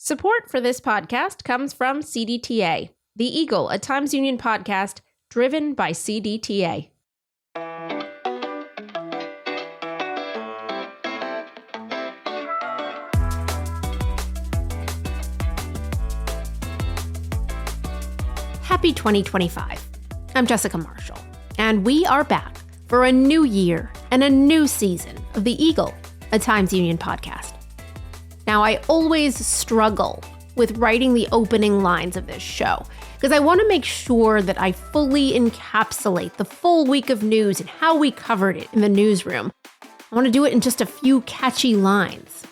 Support for this podcast comes from CDTA, The Eagle, a Times Union podcast driven by CDTA. Happy 2025. I'm Jessica Marshall, and we are back for a new year and a new season of The Eagle, a Times Union podcast. Now, I always struggle with writing the opening lines of this show because I want to make sure that I fully encapsulate the full week of news and how we covered it in the newsroom. I want to do it in just a few catchy lines.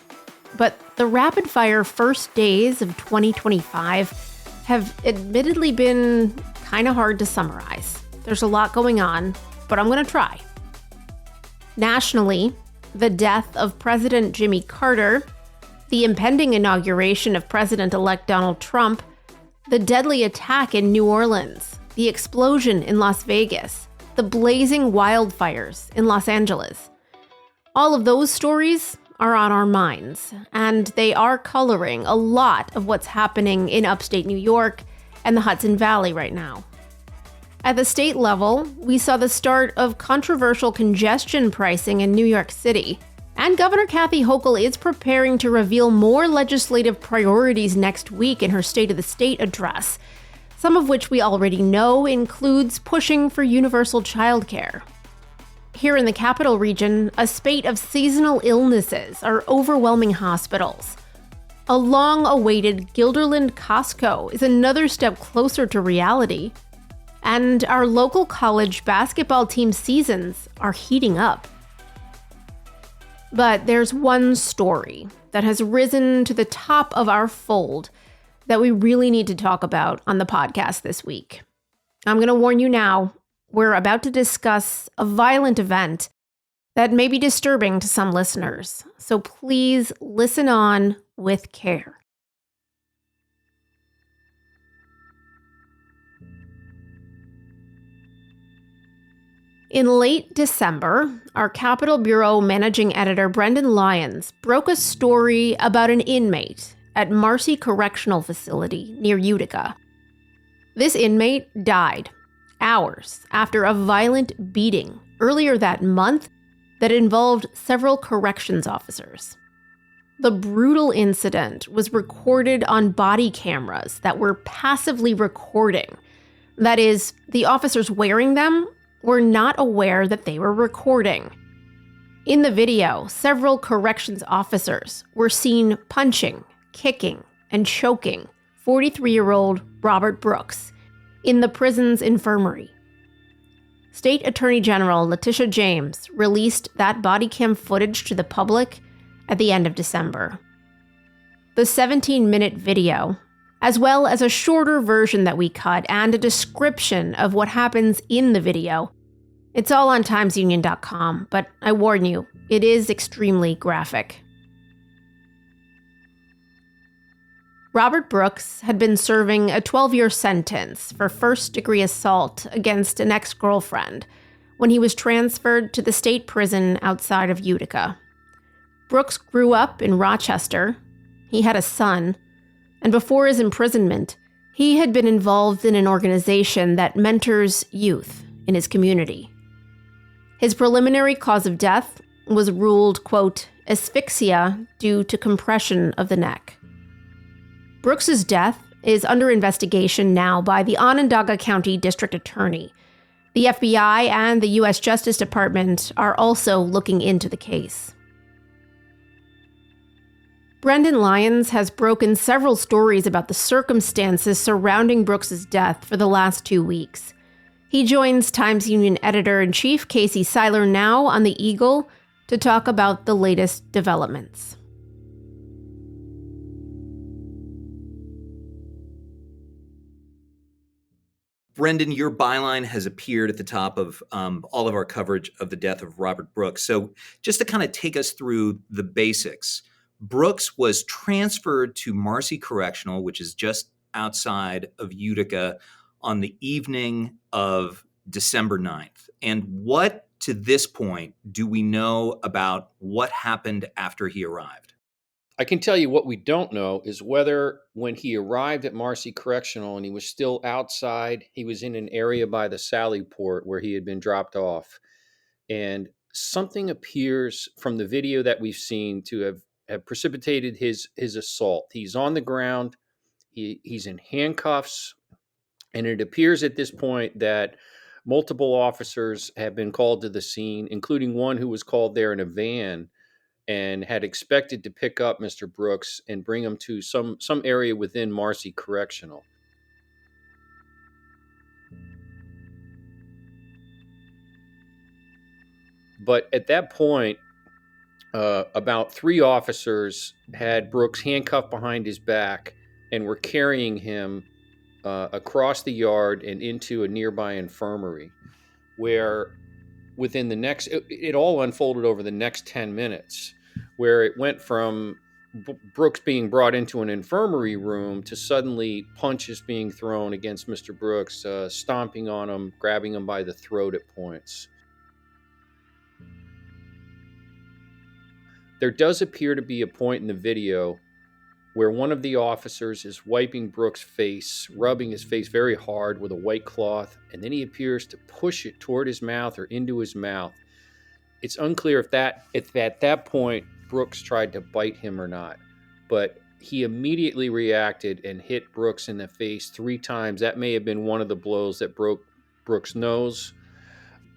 But the rapid-fire first days of 2025 have admittedly been kind of hard to summarize. There's a lot going on, but I'm going to try. Nationally, the death of President Jimmy Carter, the impending inauguration of President-elect Donald Trump, the deadly attack in New Orleans, the explosion in Las Vegas, the blazing wildfires in Los Angeles. All of those stories are on our minds, and they are coloring a lot of what's happening in upstate New York and the Hudson Valley right now. At the state level, we saw the start of controversial congestion pricing in New York City. And Governor Kathy Hochul is preparing to reveal more legislative priorities next week in her State of the State address, some of which we already know includes pushing for universal childcare. Here in the Capital Region, a spate of seasonal illnesses are overwhelming hospitals. A long-awaited Guilderland Costco is another step closer to reality. And our local college basketball team seasons are heating up. But there's one story that has risen to the top of our fold that we really need to talk about on the podcast this week. I'm going to warn you now, we're about to discuss a violent event that may be disturbing to some listeners. So please listen on with care. In late December, our Capitol Bureau managing editor Brendan Lyons broke a story about an inmate at Marcy Correctional Facility near Utica. This inmate died hours after a violent beating earlier that month that involved several corrections officers. The brutal incident was recorded on body cameras that were passively recording. That is, the officers wearing them were not aware that they were recording. In the video, several corrections officers were seen punching, kicking, and choking 43-year-old Robert Brooks in the prison's infirmary. State Attorney General Letitia James released that body cam footage to the public at the end of December. The 17-minute video, as well as a shorter version that we cut and a description of what happens in the video, it's all on timesunion.com, but I warn you, it is extremely graphic. Robert Brooks had been serving a 12-year sentence for first-degree assault against an ex-girlfriend when he was transferred to the state prison outside of Utica. Brooks grew up in Rochester. He had a son, and before his imprisonment, he had been involved in an organization that mentors youth in his community. His preliminary cause of death was ruled, quote, asphyxia due to compression of the neck. Brooks's death is under investigation now by the Onondaga County District Attorney. The FBI and the U.S. Justice Department are also looking into the case. Brendan Lyons has broken several stories about the circumstances surrounding Brooks's death for the last 2 weeks. He joins Times Union editor-in-chief Casey Seiler now on The Eagle to talk about the latest developments. Brendan, your byline has appeared at the top of all of our coverage of the death of Robert Brooks. So just to kind of take us through the basics, Brooks was transferred to Marcy Correctional, which is just outside of Utica, on the evening of December 9th. And what, to this point, do we know about what happened after he arrived? I can tell you what we don't know is whether when he arrived at Marcy Correctional and he was still outside, he was in an area by the Sally Port where he had been dropped off. And something appears from the video that we've seen to have precipitated his assault. He's on the ground, he's in handcuffs, and it appears at this point that multiple officers have been called to the scene, including one who was called there in a van and had expected to pick up Mr. Brooks and bring him to some area within Marcy Correctional. But at that point, about 3 officers had Brooks handcuffed behind his back and were carrying him across the yard and into a nearby infirmary, where within the next, it all unfolded over the next 10 minutes, where it went from Brooks being brought into an infirmary room to suddenly punches being thrown against Mr. Brooks, stomping on him, grabbing him by the throat at points. There does appear to be a point in the video where one of the officers is wiping Brooks' face, rubbing his face very hard with a white cloth, and then he appears to push it toward his mouth or into his mouth. It's unclear if at that point Brooks tried to bite him or not, but he immediately reacted and hit Brooks in the face 3 times. That may have been one of the blows that broke Brooks' nose.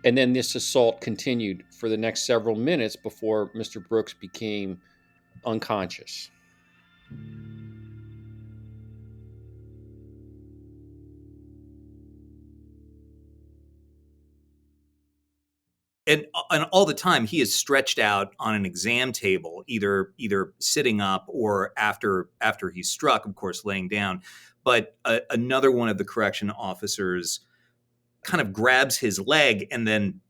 And then this assault continued for the next several minutes before Mr. Brooks became unconscious. And all the time he is stretched out on an exam table, either sitting up or after he's struck, of course, laying down. But another one of the correction officers kind of grabs his leg and then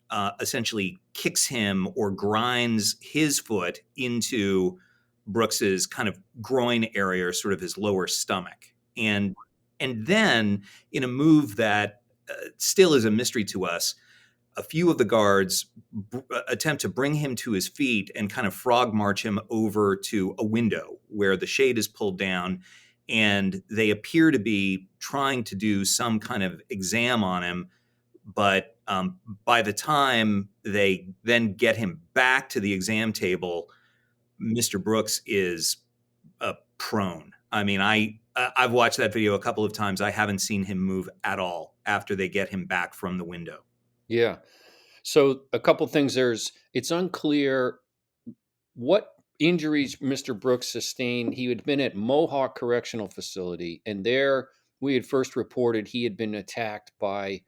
essentially kicks him or grinds his foot into Brooks's kind of groin area, or sort of his lower stomach. And then, in a move that still is a mystery to us, a few of the guards attempt to bring him to his feet and kind of frog march him over to a window where the shade is pulled down, and they appear to be trying to do some kind of exam on him. But by the time they then get him back to the exam table, Mr. Brooks is prone. I mean, I've watched that video a couple of times. I haven't seen him move at all after they get him back from the window. Yeah. So a couple things. It's unclear what injuries Mr. Brooks sustained. He had been at Mohawk Correctional Facility, and there we had first reported he had been attacked by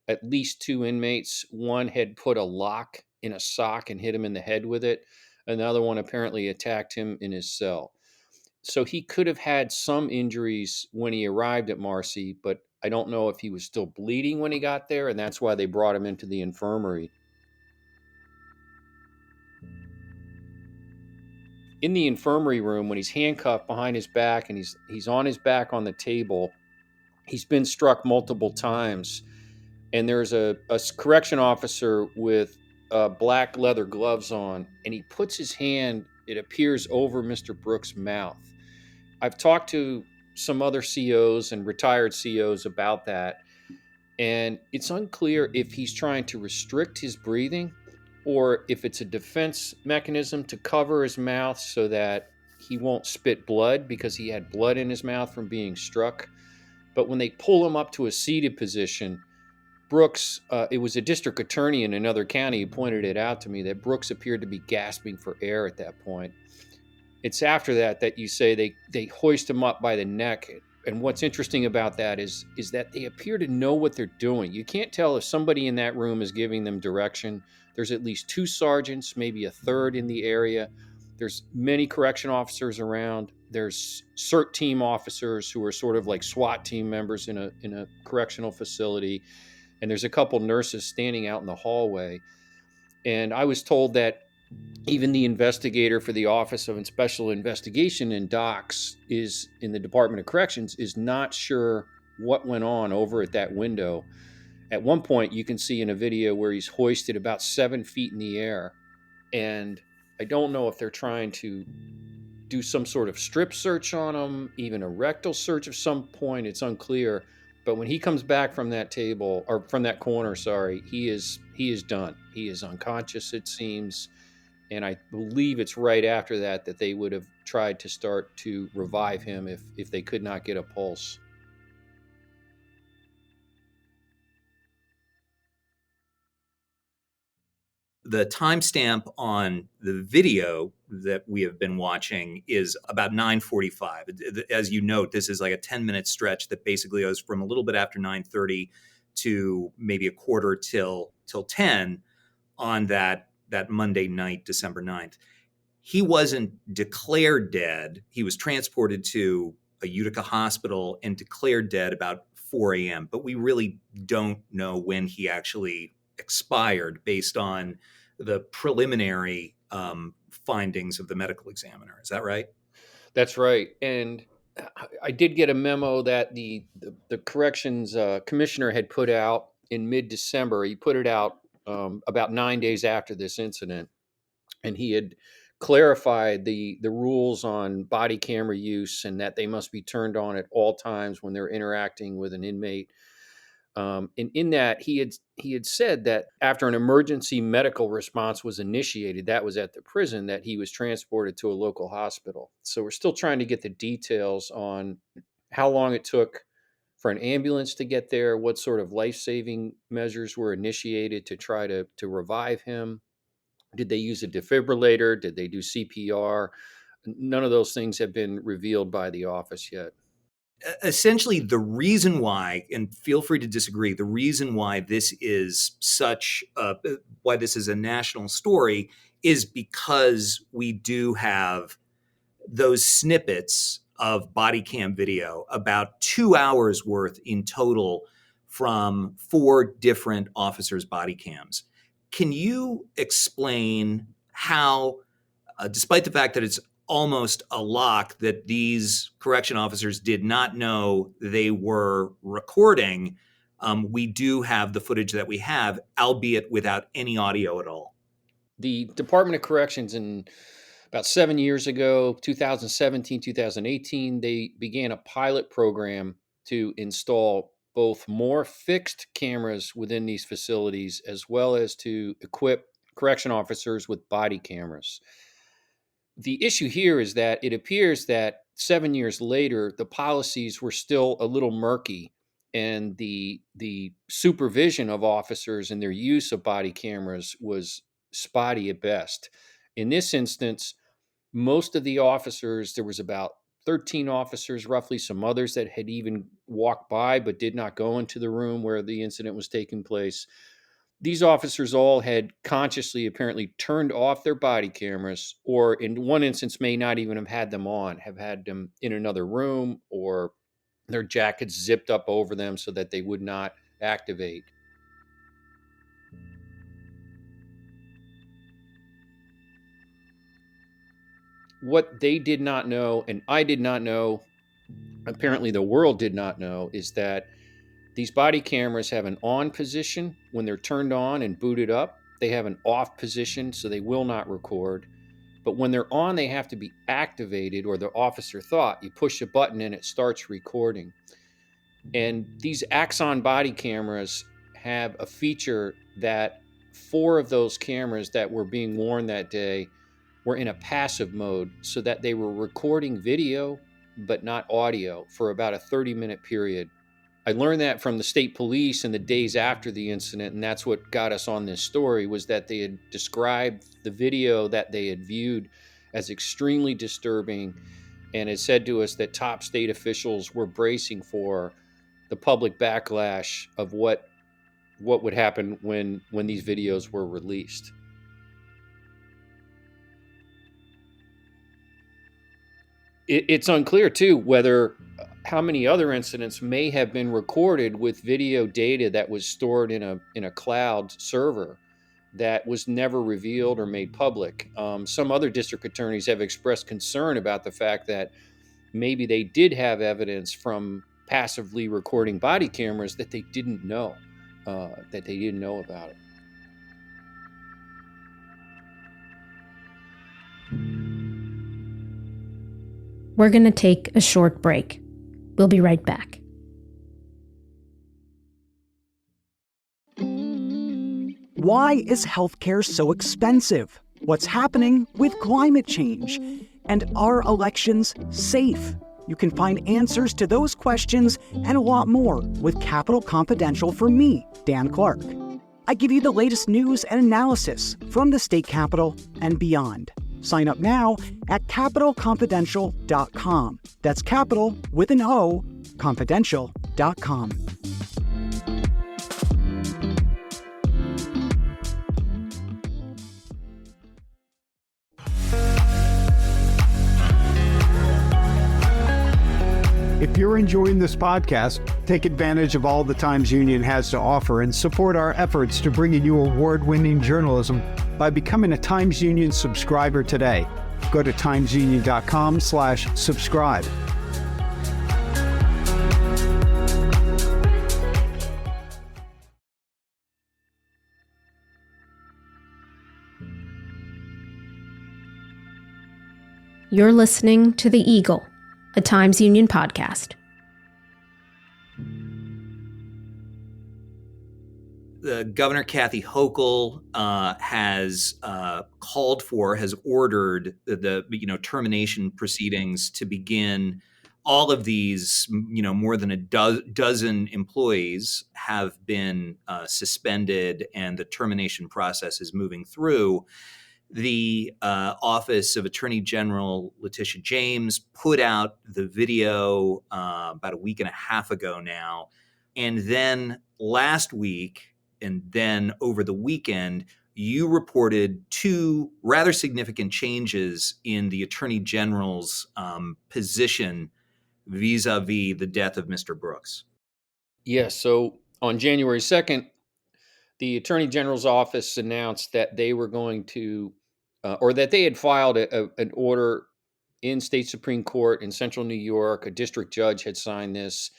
at least 2 inmates. One had put a lock in a sock and hit him in the head with it. Another one apparently attacked him in his cell. So he could have had some injuries when he arrived at Marcy, but I don't know if he was still bleeding when he got there, and that's why they brought him into the infirmary. In the infirmary room, when he's handcuffed behind his back and he's on his back on the table, he's been struck multiple times, and there's a correction officer with black leather gloves on, and he puts his hand, it appears, over Mr. Brooks' mouth. I've talked to some other COs and retired COs about that, and it's unclear if he's trying to restrict his breathing or if it's a defense mechanism to cover his mouth so that he won't spit blood, because he had blood in his mouth from being struck. But when they pull him up to a seated position, Brooks, it was a district attorney in another county who pointed it out to me, that Brooks appeared to be gasping for air at that point. It's after that you say they hoist him up by the neck. And what's interesting about that is that they appear to know what they're doing. You can't tell if somebody in that room is giving them direction. There's at least 2 sergeants, maybe a third in the area. There's many correction officers around. There's CERT team officers who are sort of like SWAT team members in a correctional facility. And there's a couple nurses standing out in the hallway. And I was told that even the investigator for the Office of Special Investigation in Docs is in the Department of Corrections is not sure what went on over at that window. At one point, you can see in a video where he's hoisted about 7 feet in the air. And I don't know if they're trying to do some sort of strip search on him, even a rectal search of some point. It's unclear. But when he comes back from that table, or from that corner, sorry, he is done. He is unconscious, it seems. And I believe it's right after that they would have tried to start to revive him if they could not get a pulse. The timestamp on the video that we have been watching is about 9:45. As you note, this is like a 10-minute stretch that basically goes from a little bit after 9:30 to maybe a quarter till 10 on that Monday night, December 9th. He wasn't declared dead. He was transported to a Utica hospital and declared dead about 4 a.m. But we really don't know when he actually expired based on the preliminary findings of the medical examiner. Is that right? That's right. And I did get a memo that the corrections commissioner had put out in mid-December. He put it out about 9 days after this incident, and he had clarified the rules on body camera use and that they must be turned on at all times when they're interacting with an inmate. And in that, he had said that after an emergency medical response was initiated, that was at the prison, that he was transported to a local hospital. So we're still trying to get the details on how long it took for an ambulance to get there, what sort of life-saving measures were initiated to try to revive him. Did they use a defibrillator? Did they do CPR? None of those things have been revealed by the office yet. Essentially, the reason why, and feel free to disagree, the reason why this is why this is a national story is because we do have those snippets of body cam video, about 2 hours worth in total from 4 different officers' body cams. Can you explain how, despite the fact that it's almost a lock that these correction officers did not know they were recording, we do have the footage that we have, albeit without any audio at all? The Department of Corrections, in about 7 years ago, 2017, 2018, they began a pilot program to install both more fixed cameras within these facilities as well as to equip correction officers with body cameras. The issue here is that it appears that 7 years later, the policies were still a little murky, and the supervision of officers and their use of body cameras was spotty at best. In this instance, most of the officers, there was about 13 officers, roughly, some others that had even walked by but did not go into the room where the incident was taking place. These officers all had consciously, apparently, turned off their body cameras, or in one instance may not even have had them on, have had them in another room, or their jackets zipped up over them so that they would not activate. What they did not know, and I did not know, apparently the world did not know, is that these body cameras have an on position when they're turned on and booted up. They have an off position, so they will not record. But when they're on, they have to be activated, or the officer thought you push a button and it starts recording. And these Axon body cameras have a feature that 4 of those cameras that were being worn that day were in a passive mode, so that they were recording video but not audio for about a 30-minute period. I learned that from the state police in the days after the incident, and that's what got us on this story, was that they had described the video that they had viewed as extremely disturbing, and had said to us that top state officials were bracing for the public backlash of what would happen when these videos were released. It's unclear too whether how many other incidents may have been recorded with video data that was stored in a cloud server that was never revealed or made public. Some other district attorneys have expressed concern about the fact that maybe they did have evidence from passively recording body cameras that they didn't know about it. we're going to take a short break. We'll be right back. Why is healthcare so expensive? What's happening with climate change? And are elections safe? You can find answers to those questions and a lot more with Capitol Confidential from me, Dan Clark. I give you the latest news and analysis from the state capitol and beyond. Sign up now at capitolconfidential.com. That's Capital with an O, confidential.com. If you're enjoying this podcast, take advantage of all the Times Union has to offer and support our efforts to bring you award-winning journalism by becoming a Times Union subscriber today. Go to timesunion.com/subscribe. You're listening to The Eagle, a Times Union podcast. Governor Kathy Hochul has ordered the termination proceedings to begin. All of these, more than a dozen employees have been suspended, and the termination process is moving through. The Office of Attorney General Letitia James put out the video about a week and a half ago now. And then last week, and then over the weekend, you reported two rather significant changes in the Attorney General's position vis-a-vis the death of Mr. Brooks. Yes. So on January 2nd, the Attorney General's office announced that they were going to, or that they had filed an order in state Supreme Court in central New York. A district judge had signed this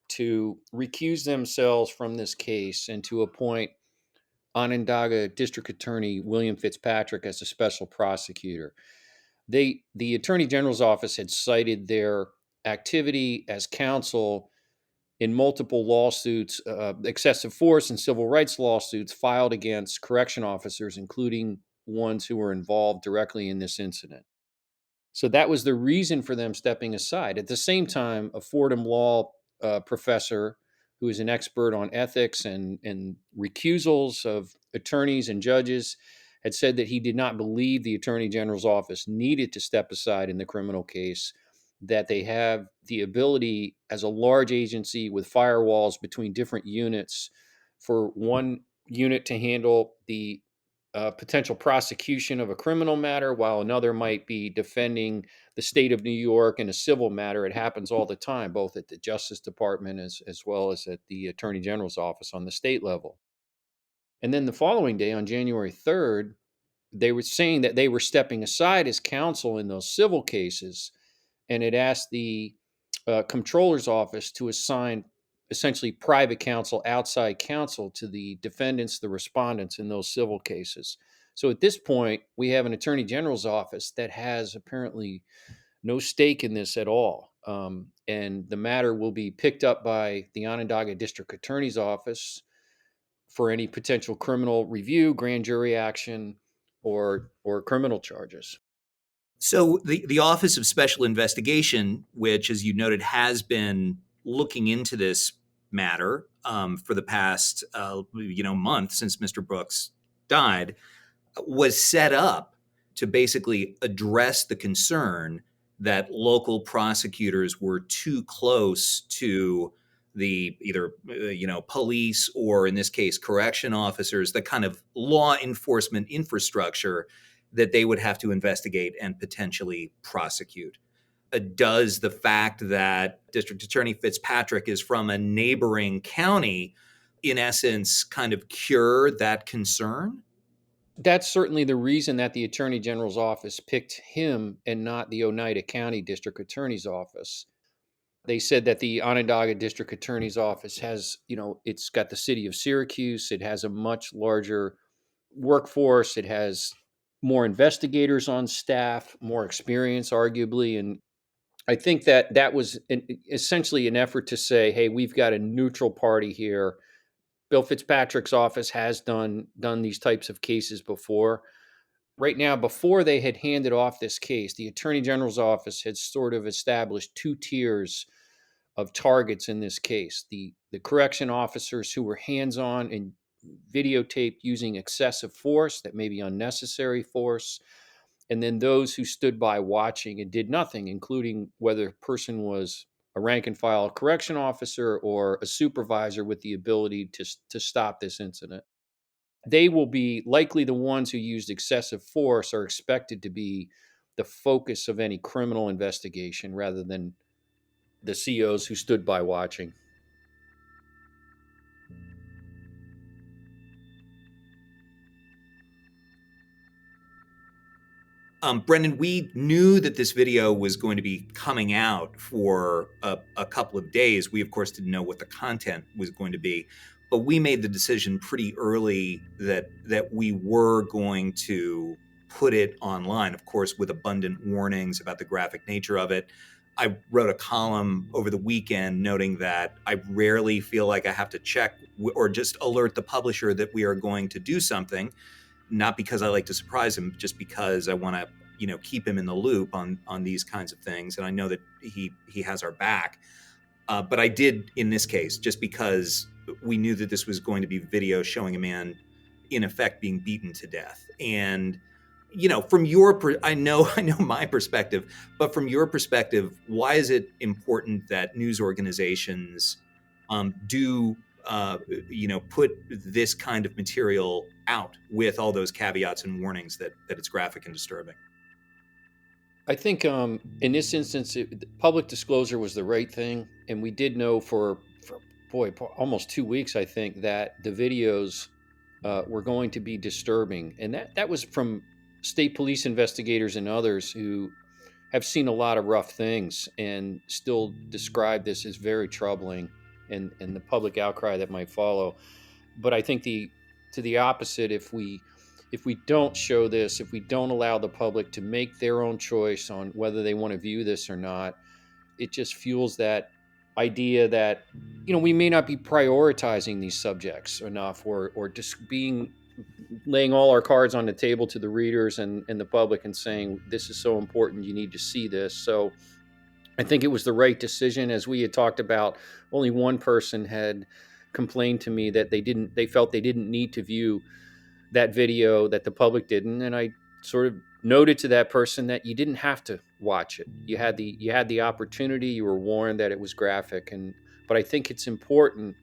to recuse themselves from this case and to appoint Onondaga District Attorney William Fitzpatrick as a special prosecutor. The Attorney General's office had cited their activity as counsel in multiple lawsuits, excessive force and civil rights lawsuits filed against correction officers, including ones who were involved directly in this incident. So that was the reason for them stepping aside. At the same time, a Fordham Law professor who is an expert on ethics and recusals of attorneys and judges had said that he did not believe the Attorney General's office needed to step aside in the criminal case, that they have the ability as a large agency with firewalls between different units for one unit to handle the potential prosecution of a criminal matter, while another might be defending the state of New York in a civil matter. It happens all the time, both at the Justice Department as well as at the Attorney General's office on the state level. And then the following day, on January 3rd, they were saying that they were stepping aside as counsel in those civil cases, and it asked the comptroller's office to assign essentially private counsel, outside counsel to the defendants, the respondents in those civil cases. So at this point, we have an Attorney General's office that has apparently no stake in this at all. And the matter will be picked up by the Onondaga District Attorney's office for any potential criminal review, grand jury action, or criminal charges. So the Office of Special Investigation, which, as you noted, has been looking into this matter for the past month since Mr. Brooks died, was set up to basically address the concern that local prosecutors were too close to the either police, or in this case correction officers, the kind of law enforcement infrastructure that they would have to investigate and potentially prosecute. Does the fact that District Attorney Fitzpatrick is from a neighboring county, in essence, kind of cure that concern? That's certainly the reason that the Attorney General's office picked him and not the Oneida County District Attorney's office. They said that the Onondaga District Attorney's office has, it's got the city of Syracuse. It has a much larger workforce. It has more investigators on staff, more experience, arguably, I think that was essentially an effort to say, hey, we've got a neutral party here. Bill Fitzpatrick's office has done these types of cases before. Right now, before they had handed off this case, the Attorney General's office had sort of established two tiers of targets in this case. The correction officers who were hands-on and videotaped using excessive force, that may be unnecessary force, and then those who stood by watching and did nothing, including whether a person was a rank and file correction officer or a supervisor with the ability to stop this incident. They will be likely the ones who used excessive force are expected to be the focus of any criminal investigation rather than the COs who stood by watching. Brendan, we knew that this video was going to be coming out for a couple of days. We, of course, didn't know what the content was going to be, but we made the decision pretty early that we were going to put it online, of course, with abundant warnings about the graphic nature of it. I wrote a column over the weekend noting that I rarely feel like I have to check or just alert the publisher that we are going to do something, not because I like to surprise him, just because I want to, keep him in the loop on these kinds of things. And I know that he has our back. But I did in this case, just because we knew that this was going to be video showing a man in effect being beaten to death. And, from your, I know my perspective, but from your perspective, why is it important that news organizations do put this kind of material out with all those caveats and warnings that it's graphic and disturbing? I think in this instance, public disclosure was the right thing, and we did know for almost 2 weeks, I think, that the videos were going to be disturbing, and that was from state police investigators and others who have seen a lot of rough things and still describe this as very troubling, and the public outcry that might follow. But I think to the opposite, if we don't show this, if we don't allow the public to make their own choice on whether they want to view this or not, it just fuels that idea that we may not be prioritizing these subjects enough, or just laying all our cards on the table to the readers and the public and saying this is so important, you need to see this. So I think it was the right decision. As we had talked about, only one person had complained to me that they felt they didn't need to view that video, that the public didn't, and I sort of noted to that person that you didn't have to watch it. You had the opportunity. You were warned that it was graphic, but I think it's important,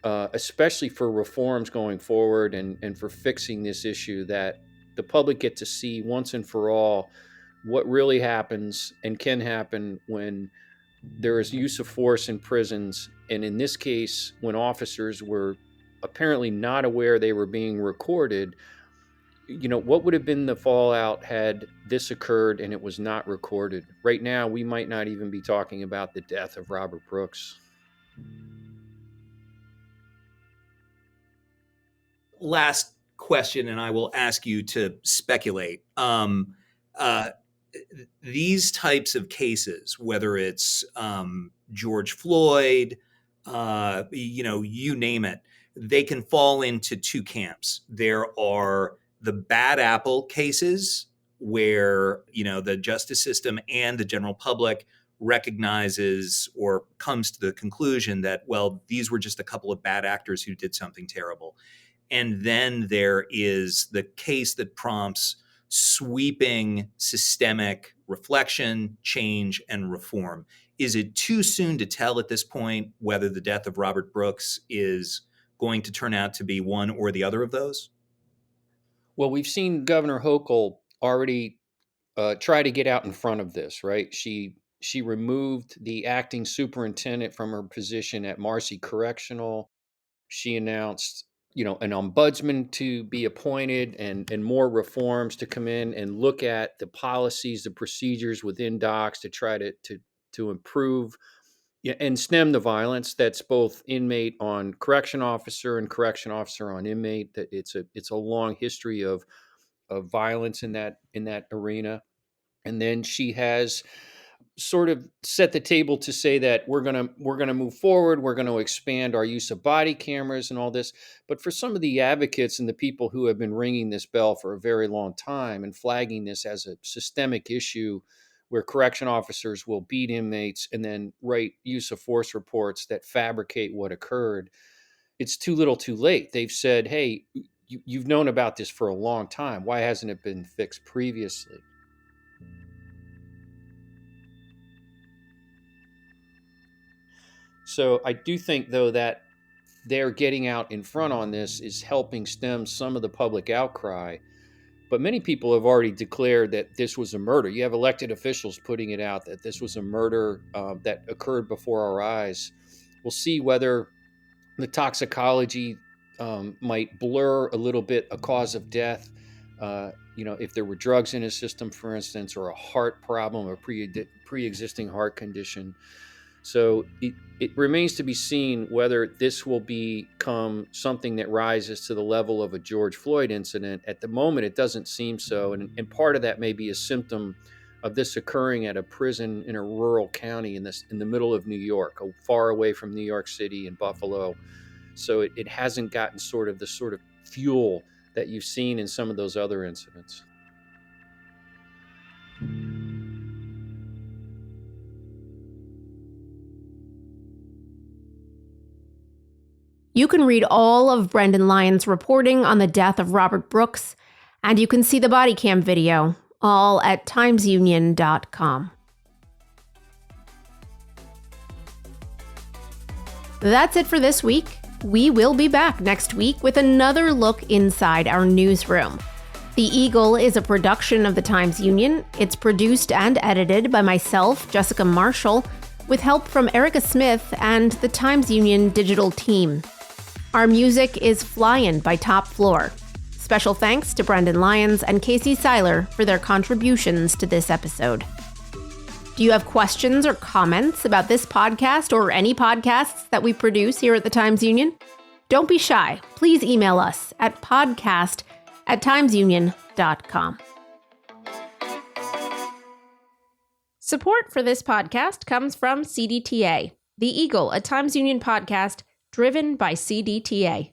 especially for reforms going forward and for fixing this issue, that the public get to see once and for all what really happens and can happen when there is use of force in prisons. And in this case, when officers were apparently not aware they were being recorded, what would have been the fallout had this occurred and it was not recorded? Right now, we might not even be talking about the death of Robert Brooks. Last question, and I will ask you to speculate. These types of cases, whether it's George Floyd, you name it, they can fall into two camps. There are the bad apple cases where, the justice system and the general public recognizes or comes to the conclusion that, well, these were just a couple of bad actors who did something terrible. And then there is the case that prompts sweeping systemic reflection, change, and reform. Is it too soon to tell at this point whether the death of Robert Brooks is going to turn out to be one or the other of those? Well, we've seen Governor Hochul already try to get out in front of this, right? She removed the acting superintendent from her position at Marcy Correctional. She announced, an ombudsman to be appointed and more reforms to come in and look at the policies, the procedures within docs to try to improve, and stem the violence that's both inmate on correction officer and correction officer on inmate. That it's a long history of violence in that arena. And then she has sort of set the table to say that we're gonna move forward. We're going to expand our use of body cameras and all this. But for some of the advocates and the people who have been ringing this bell for a very long time and flagging this as a systemic issue, where correction officers will beat inmates and then write use of force reports that fabricate what occurred, it's too little, too late. They've said, "Hey, you've known about this for a long time. Why hasn't it been fixed previously?" So I do think, though, that they're getting out in front on this is helping stem some of the public outcry. But many people have already declared that this was a murder. You have elected officials putting it out that this was a murder that occurred before our eyes. We'll see whether the toxicology might blur a little bit a cause of death. If there were drugs in his system, for instance, or a heart problem, a pre-existing heart condition. So it remains to be seen whether this will become something that rises to the level of a George Floyd incident. At the moment, it doesn't seem so. And part of that may be a symptom of this occurring at a prison in a rural county in the middle of New York, far away from New York City and Buffalo. So it hasn't gotten the sort of fuel that you've seen in some of those other incidents. You can read all of Brendan Lyons' reporting on the death of Robert Brooks, and you can see the body cam video, all at timesunion.com. That's it for this week. We will be back next week with another look inside our newsroom. The Eagle is a production of the Times-Union. It's produced and edited by myself, Jessica Marshall, with help from Erica Smith and the Times-Union digital team. Our music is Flyin' by Top Floor. Special thanks to Brendan Lyons and Casey Seiler for their contributions to this episode. Do you have questions or comments about this podcast or any podcasts that we produce here at the Times-Union? Don't be shy. Please email us at podcast@timesunion.com. Support for this podcast comes from CDTA, The Eagle, a Times-Union podcast driven by CDTA.